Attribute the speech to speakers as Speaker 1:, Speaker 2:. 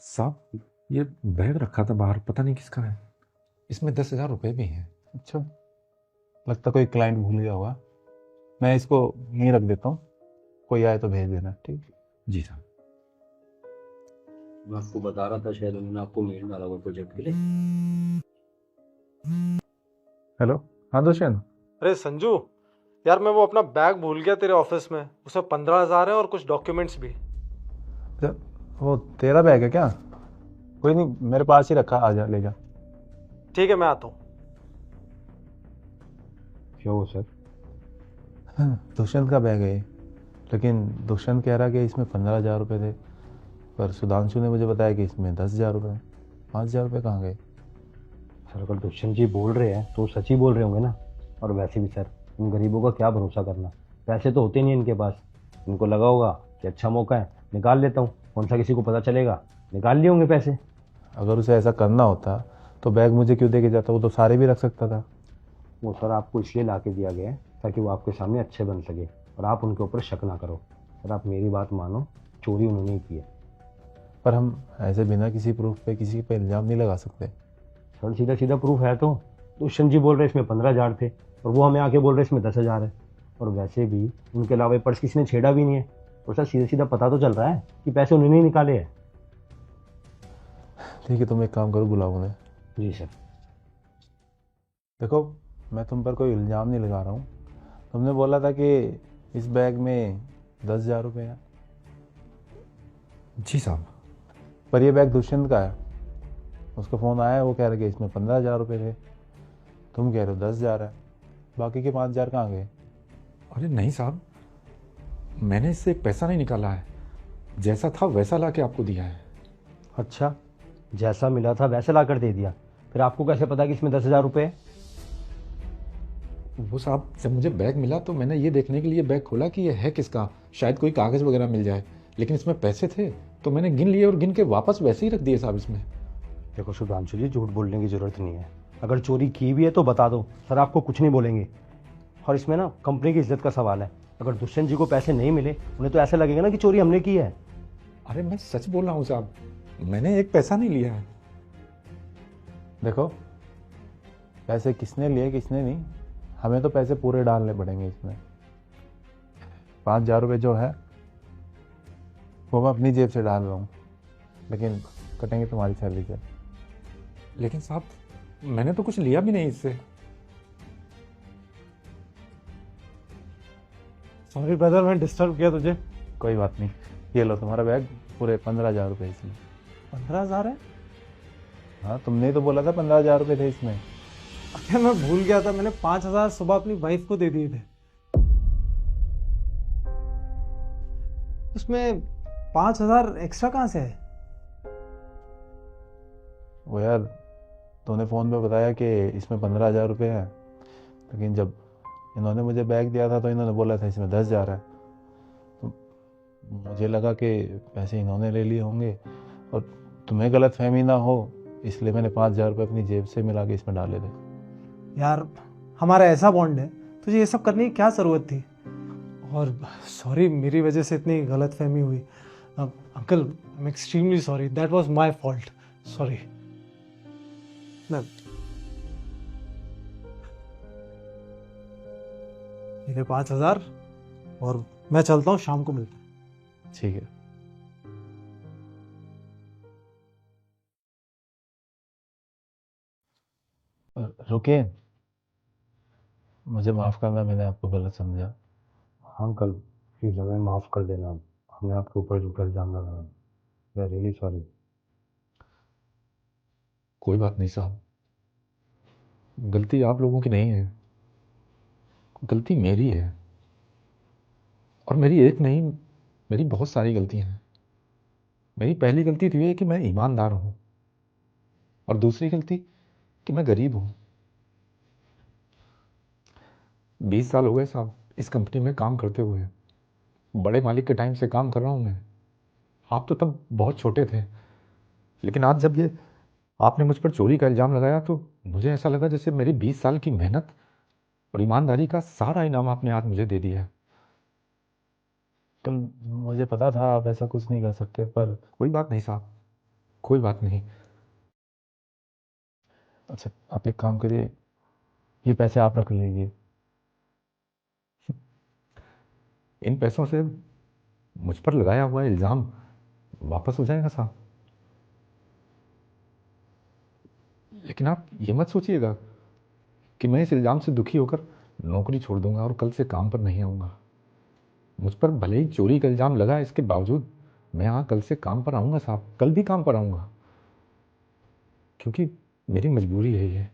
Speaker 1: साहब, ये बैग रखा था बाहर, पता नहीं किसका है। इसमें 10,000 रुपये भी हैं।
Speaker 2: अच्छा, लगता कोई क्लाइंट भूल गया होगा। मैं इसको यहीं रख देता हूँ, कोई आए तो भेज देना। ठीक।
Speaker 1: जी साहब।
Speaker 3: मैं आपको बता रहा था, शायद उन्होंने आपको मेल डाला हुआ प्रोजेक्ट के लिए।
Speaker 2: हेलो। हाँ दुष्यंत।
Speaker 4: अरे संजू, यार मैं वो अपना बैग भूल गया तेरे ऑफिस में। उसमें 15,000 है और कुछ डॉक्यूमेंट्स भी।
Speaker 2: अच्छा, वो तेरा बैग है क्या? कोई नहीं, मेरे पास ही रखा, आ जा ले जा।
Speaker 4: ठीक है, मैं आता हूँ।
Speaker 3: क्या हो सर?
Speaker 2: दुष्यंत का बैग है ये। लेकिन दुष्यंत कह रहा कि इसमें 15,000 रुपये थे, पर सुधांशु ने मुझे बताया कि इसमें 10,000 रुपये। 5,000 रुपये कहाँ गए?
Speaker 3: सर अगर दुष्यंत जी बोल रहे हैं तो सच ही बोल रहे होंगे ना। और वैसे भी सर, इन गरीबों का क्या भरोसा करना। पैसे तो होते नहीं इनके पास। इनको लगा होगा कि अच्छा मौका है, निकाल लेता हूँ, कौन सा किसी को पता चलेगा। निकाल लिए होंगे पैसे।
Speaker 2: अगर उसे ऐसा करना होता तो बैग मुझे क्यों दे के जाता? वो तो सारे भी रख सकता था।
Speaker 3: वो सर आपको इसलिए ला के दिया गया है ताकि वो आपके सामने अच्छे बन सके और आप उनके ऊपर शक ना करो। सर आप मेरी बात मानो, चोरी उन्होंने ही की है।
Speaker 2: पर हम ऐसे बिना किसी प्रूफ पे किसी पे इल्ज़ाम नहीं लगा सकते।
Speaker 3: सर सीधा सीधा प्रूफ है तो दुष्यंत जी बोल रहे इसमें 15,000 थे और वो हमें आके बोल रहे इसमें 10,000 है। और वैसे भी उनके अलावा ये पर्स किसी ने छेड़ा भी नहीं है। और सर सीधा सीधा पता तो चल रहा है कि पैसे उन्होंने ही निकाले हैं।
Speaker 2: ठीक है, तुम एक काम करो, बुलाओ उन्हें।
Speaker 3: जी सर।
Speaker 2: देखो, मैं तुम पर कोई इल्ज़ाम नहीं लगा रहा हूँ। तुमने बोला था कि इस बैग में 10,000 रुपये हैं,
Speaker 1: जी साहब।
Speaker 2: पर ये बैग दुष्यंत का है। उसका फ़ोन आया है, वो कह रहे कि इसमें 15,000 रुपये थे। तुम कह रहे हो 10,000 है, बाकी के 5,000 कहाँ गए?
Speaker 1: अरे नहीं साहब, मैंने इससे पैसा नहीं निकाला है। जैसा था वैसा ला के आपको दिया है।
Speaker 3: अच्छा, जैसा मिला था वैसे ला कर दे दिया। फिर आपको कैसे पता कि इसमें 10,000 रुपये है?
Speaker 1: वो साहब, जब मुझे बैग मिला तो मैंने ये देखने के लिए बैग खोला कि ये है किसका, शायद कोई कागज़ वगैरह मिल जाए। लेकिन इसमें पैसे थे तो मैंने गिन लिए और गिन के वापस वैसे ही रख दिए साहब इसमें।
Speaker 3: देखो सुधांशु जी, झूठ बोलने की ज़रूरत नहीं है। अगर चोरी की भी है तो बता दो, सर आपको कुछ नहीं बोलेंगे। और इसमें ना कंपनी की इज्जत का सवाल है। अगर दुष्यंत जी को पैसे नहीं मिले, उन्हें तो ऐसा लगेगा ना कि चोरी हमने की है।
Speaker 1: अरे मैं सच बोल रहा हूँ साहब, मैंने एक पैसा नहीं लिया है।
Speaker 2: देखो, पैसे किसने लिए किसने नहीं, हमें तो पैसे पूरे डालने पड़ेंगे इसमें। 5,000 रुपये जो है वो मैं अपनी जेब से डाल रहा हूँ, लेकिन कटेंगे तुम्हारी सैलरी से।
Speaker 1: लेकिन साहब, मैंने तो कुछ लिया भी नहीं इससे।
Speaker 4: सॉरी ब्रदर, मैं डिस्टर्ब किया तुझे।
Speaker 2: कोई बात नहीं, ये लो तुम्हारा बैग, पूरे 15,000 रुपये इसमें।
Speaker 4: 15,000 है?
Speaker 2: हाँ, तुमने ही तो बोला था 15,000 रुपये थे इसमें।
Speaker 4: अरे मैं भूल गया था, मैंने 5,000 सुबह अपनी वाइफ को दे दिए थे। उसमें 5,000 एक्स्ट्रा कहाँ से है?
Speaker 2: वो यार, तूने फ़ोन पे बताया कि इसमें 15,000 रुपये है, लेकिन जब इन्होंने मुझे बैग दिया था तो इन्होंने बोला था इसमें 10,000 है। तो मुझे लगा कि पैसे इन्होंने ले लिए होंगे और तुम्हें गलत फहमी ना हो, इसलिए मैंने 5,000 रुपये अपनी जेब से मिला के इसमें डाले थे।
Speaker 4: यार, हमारा ऐसा बॉन्ड है, तुझे ये सब करने की क्या ज़रूरत थी? और सॉरी, मेरी वजह से इतनी गलत फहमी हुई। Uncle, I am extremely sorry, that was my fault. Sorry. ठीक है, 5,000। और मैं चलता हूँ, शाम को मिलते हैं।
Speaker 2: ठीक है। रुके, मुझे माफ़ करना, मैंने आपको गलत समझा।
Speaker 3: हाँ अंकल, प्लीज़ हमें माफ़ कर देना। हमने आपके ऊपर झूठा इल्ज़ाम लगाया। We are really sorry.
Speaker 1: कोई बात नहीं साहब, गलती आप लोगों की नहीं है, गलती मेरी है। और मेरी एक नहीं, मेरी बहुत सारी गलतियां हैं। मेरी पहली गलती तो ये है कि मैं ईमानदार हूँ, और दूसरी गलती कि मैं गरीब हूँ। 20 साल हो गए साहब इस कंपनी में काम करते हुए। बड़े मालिक के टाइम से काम कर रहा हूँ मैं। आप तो तब बहुत छोटे थे, लेकिन आज जब ये आपने मुझ पर चोरी का इल्ज़ाम लगाया तो मुझे ऐसा लगा जैसे मेरी 20 साल की मेहनत और ईमानदारी का सारा इनाम आपने आज मुझे दे दिया है।
Speaker 2: तुम, मुझे पता था आप ऐसा कुछ नहीं कर सकते, पर
Speaker 1: कोई बात नहीं साहब, कोई बात नहीं।
Speaker 2: अच्छा, आप एक काम करिए, ये पैसे आप रख लीजिए।
Speaker 1: इन पैसों से मुझ पर लगाया हुआ इल्ज़ाम वापस हो जाएगा साहब। लेकिन आप ये मत सोचिएगा कि मैं इस इल्ज़ाम से दुखी होकर नौकरी छोड़ दूंगा और कल से काम पर नहीं आऊँगा। मुझ पर भले ही चोरी का इल्ज़ाम लगा, इसके बावजूद मैं यहाँ कल से काम पर आऊँगा साहब, कल भी काम पर आऊँगा, क्योंकि मेरी मजबूरी है ये।